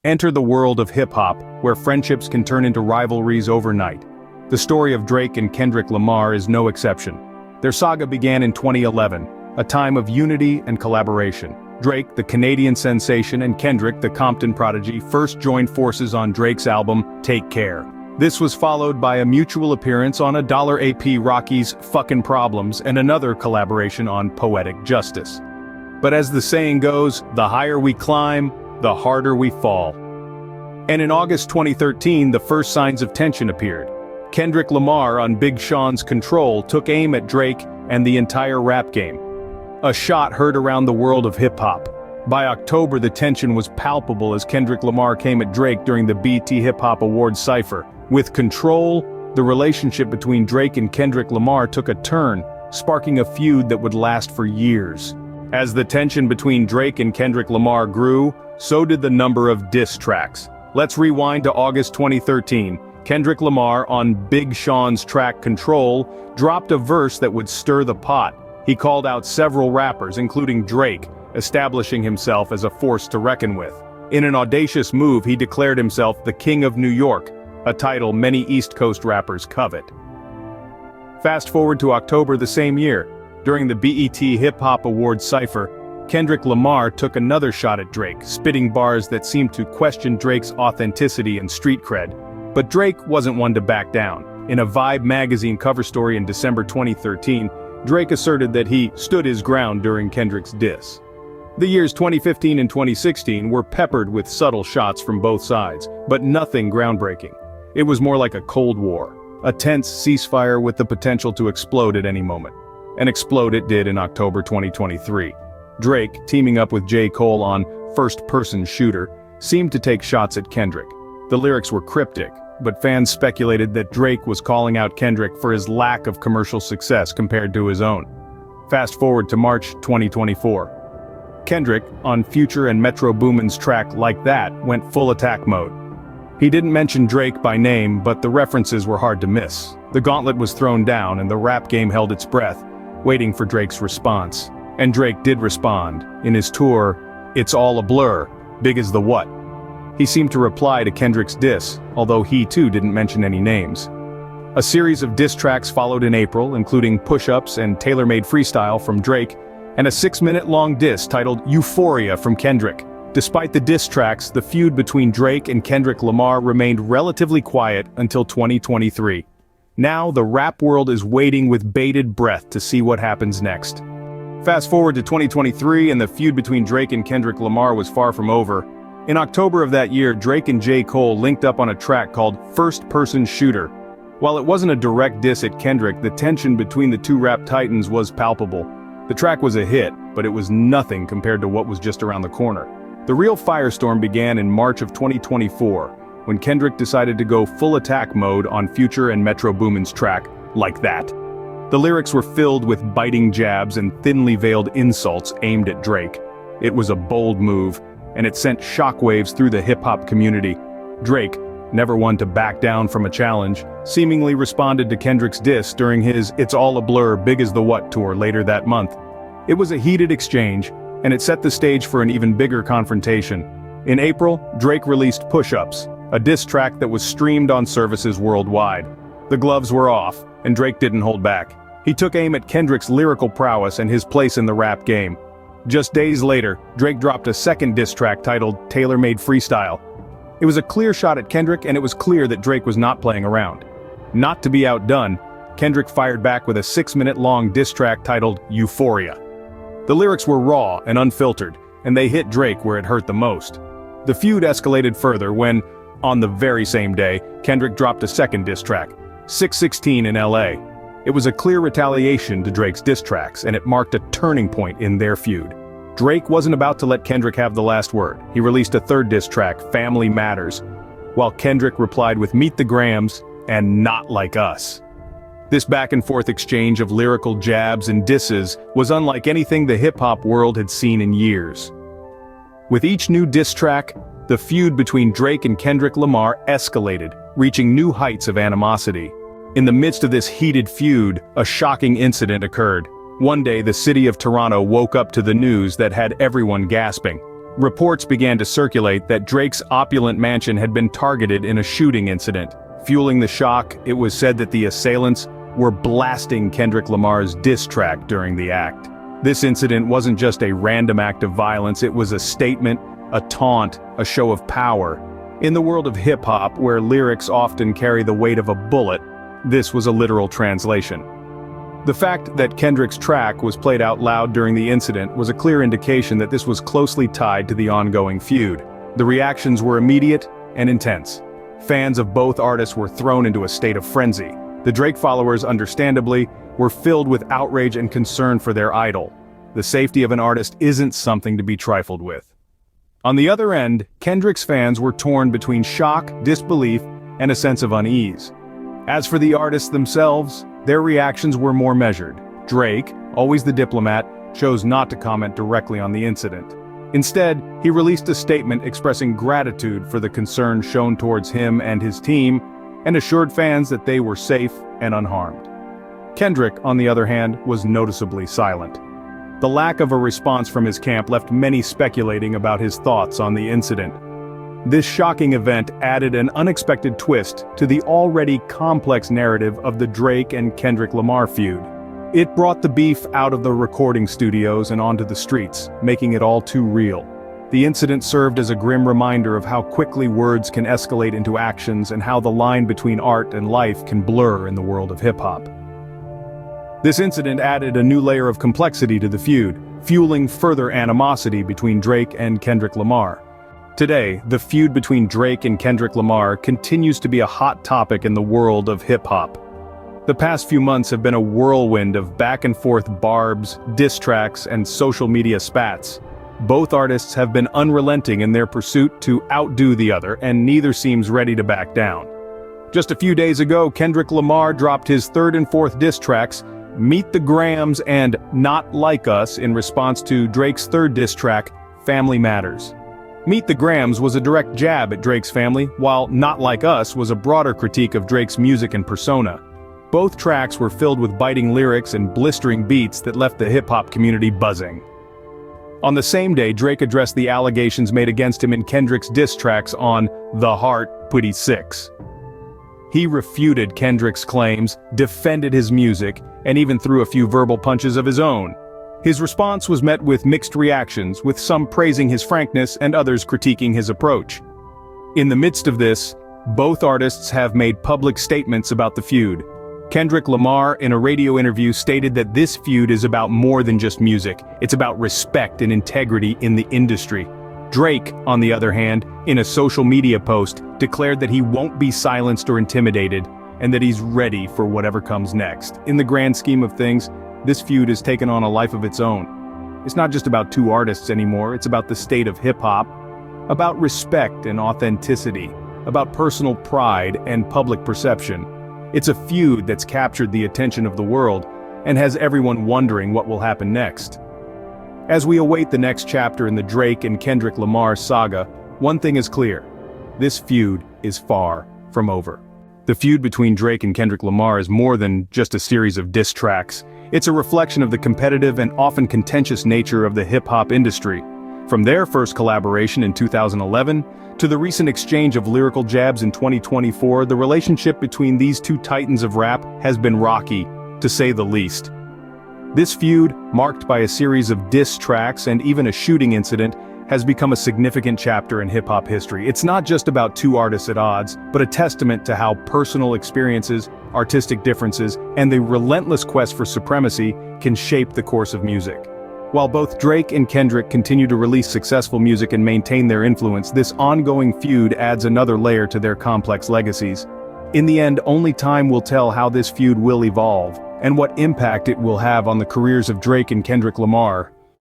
Enter the world of hip-hop, where friendships can turn into rivalries overnight. The story of Drake and Kendrick Lamar is no exception. Their saga began in 2011, a time of unity and collaboration. Drake, the Canadian sensation, and Kendrick, the Compton prodigy, first joined forces on Drake's album, Take Care. This was followed by a mutual appearance on $AP Rocky's Fuckin' Problems and another collaboration on Poetic Justice. But as the saying goes, the higher we climb, the harder we fall. And in August 2013, the first signs of tension appeared. Kendrick Lamar on Big Sean's Control took aim at Drake and the entire rap game. A shot heard around the world of hip-hop. By October, the tension was palpable as Kendrick Lamar came at Drake during the BET Hip Hop Awards Cypher. With Control, the relationship between Drake and Kendrick Lamar took a turn, sparking a feud that would last for years. As the tension between Drake and Kendrick Lamar grew, so did the number of diss tracks. Let's rewind to August 2013. Kendrick Lamar on Big Sean's track Control dropped a verse that would stir the pot. He called out several rappers, including Drake, establishing himself as a force to reckon with. In an audacious move, he declared himself the King of New York, a title many East Coast rappers covet. Fast forward to October the same year. During the BET Hip Hop Awards Cypher, Kendrick Lamar took another shot at Drake, spitting bars that seemed to question Drake's authenticity and street cred. But Drake wasn't one to back down. In a Vibe magazine cover story in December 2013, Drake asserted that he stood his ground during Kendrick's diss. The years 2015 and 2016 were peppered with subtle shots from both sides, but nothing groundbreaking. It was more like a Cold War, a tense ceasefire with the potential to explode at any moment. And explode it did in October 2023. Drake, teaming up with J. Cole on First Person Shooter, seemed to take shots at Kendrick. The lyrics were cryptic, but fans speculated that Drake was calling out Kendrick for his lack of commercial success compared to his own. Fast forward to March 2024. Kendrick, on Future and Metro Boomin's track Like That, went full attack mode. He didn't mention Drake by name, but the references were hard to miss. The gauntlet was thrown down and the rap game held its breath, waiting for Drake's response. And Drake did respond, in his tour, It's All a Blur, Big as the What. He seemed to reply to Kendrick's diss, although he too didn't mention any names. A series of diss tracks followed in April, including Push-Ups and Tailor-Made Freestyle from Drake, and a 6-minute-long diss titled Euphoria from Kendrick. Despite the diss tracks, the feud between Drake and Kendrick Lamar remained relatively quiet until 2023. Now the rap world is waiting with bated breath to see what happens next. Fast forward to 2023 and the feud between Drake and Kendrick Lamar was far from over. In October of that year, Drake and J. Cole linked up on a track called First Person Shooter. While it wasn't a direct diss at Kendrick, the tension between the two rap titans was palpable. The track was a hit, but it was nothing compared to what was just around the corner. The real firestorm began in March of 2024, when Kendrick decided to go full attack mode on Future and Metro Boomin's track, Like That. The lyrics were filled with biting jabs and thinly veiled insults aimed at Drake. It was a bold move, and it sent shockwaves through the hip-hop community. Drake, never one to back down from a challenge, seemingly responded to Kendrick's diss during his It's All a Blur, Big as the What tour later that month. It was a heated exchange, and it set the stage for an even bigger confrontation. In April, Drake released Push-Ups, a diss track that was streamed on services worldwide. The gloves were off, and Drake didn't hold back. He took aim at Kendrick's lyrical prowess and his place in the rap game. Just days later, Drake dropped a second diss track titled Tailor-Made Freestyle. It was a clear shot at Kendrick, and it was clear that Drake was not playing around. Not to be outdone, Kendrick fired back with a 6-minute-long diss track titled Euphoria. The lyrics were raw and unfiltered, and they hit Drake where it hurt the most. The feud escalated further when, on the very same day, Kendrick dropped a second diss track, 616 in LA. It was a clear retaliation to Drake's diss tracks, and it marked a turning point in their feud. Drake wasn't about to let Kendrick have the last word. He released a third diss track, Family Matters, while Kendrick replied with Meet the Grams and Not Like Us. This back-and-forth exchange of lyrical jabs and disses was unlike anything the hip-hop world had seen in years. With each new diss track, the feud between Drake and Kendrick Lamar escalated, reaching new heights of animosity. In the midst of this heated feud, a shocking incident occurred. One day, the city of Toronto woke up to the news that had everyone gasping. Reports began to circulate that Drake's opulent mansion had been targeted in a shooting incident. Fueling the shock, it was said that the assailants were blasting Kendrick Lamar's diss track during the act. This incident wasn't just a random act of violence, it was a statement, a taunt, a show of power. In the world of hip-hop, where lyrics often carry the weight of a bullet, this was a literal translation. The fact that Kendrick's track was played out loud during the incident was a clear indication that this was closely tied to the ongoing feud. The reactions were immediate and intense. Fans of both artists were thrown into a state of frenzy. The Drake followers, understandably, were filled with outrage and concern for their idol. The safety of an artist isn't something to be trifled with. On the other end, Kendrick's fans were torn between shock, disbelief, and a sense of unease. As for the artists themselves, their reactions were more measured. Drake, always the diplomat, chose not to comment directly on the incident. Instead, he released a statement expressing gratitude for the concern shown towards him and his team, and assured fans that they were safe and unharmed. Kendrick, on the other hand, was noticeably silent. The lack of a response from his camp left many speculating about his thoughts on the incident. This shocking event added an unexpected twist to the already complex narrative of the Drake and Kendrick Lamar feud. It brought the beef out of the recording studios and onto the streets, making it all too real. The incident served as a grim reminder of how quickly words can escalate into actions and how the line between art and life can blur in the world of hip-hop. This incident added a new layer of complexity to the feud, fueling further animosity between Drake and Kendrick Lamar. Today, the feud between Drake and Kendrick Lamar continues to be a hot topic in the world of hip-hop. The past few months have been a whirlwind of back-and-forth barbs, diss tracks, and social media spats. Both artists have been unrelenting in their pursuit to outdo the other, and neither seems ready to back down. Just a few days ago, Kendrick Lamar dropped his third and fourth diss tracks, Meet the Grams and Not Like Us, in response to Drake's third diss track, Family Matters. Meet the Grams was a direct jab at Drake's family, while Not Like Us was a broader critique of Drake's music and persona. Both tracks were filled with biting lyrics and blistering beats that left the hip-hop community buzzing. On the same day, Drake addressed the allegations made against him in Kendrick's diss tracks on The Heart, Putty 6. He refuted Kendrick's claims, defended his music, and even threw a few verbal punches of his own. His response was met with mixed reactions, with some praising his frankness and others critiquing his approach. In the midst of this, both artists have made public statements about the feud. Kendrick Lamar, in a radio interview, stated that this feud is about more than just music, it's about respect and integrity in the industry. Drake, on the other hand, in a social media post, declared that he won't be silenced or intimidated, and that he's ready for whatever comes next. In the grand scheme of things, this feud has taken on a life of its own. It's not just about two artists anymore, it's about the state of hip-hop, about respect and authenticity, about personal pride and public perception. It's a feud that's captured the attention of the world, and has everyone wondering what will happen next. As we await the next chapter in the Drake and Kendrick Lamar saga, one thing is clear: this feud is far from over. The feud between Drake and Kendrick Lamar is more than just a series of diss tracks. It's a reflection of the competitive and often contentious nature of the hip-hop industry. From their first collaboration in 2011, to the recent exchange of lyrical jabs in 2024, the relationship between these two titans of rap has been rocky, to say the least. This feud, marked by a series of diss tracks and even a shooting incident, has become a significant chapter in hip-hop history. It's not just about two artists at odds, but a testament to how personal experiences, artistic differences, and the relentless quest for supremacy can shape the course of music. While both Drake and Kendrick continue to release successful music and maintain their influence, this ongoing feud adds another layer to their complex legacies. In the end, only time will tell how this feud will evolve, and what impact it will have on the careers of Drake and Kendrick Lamar.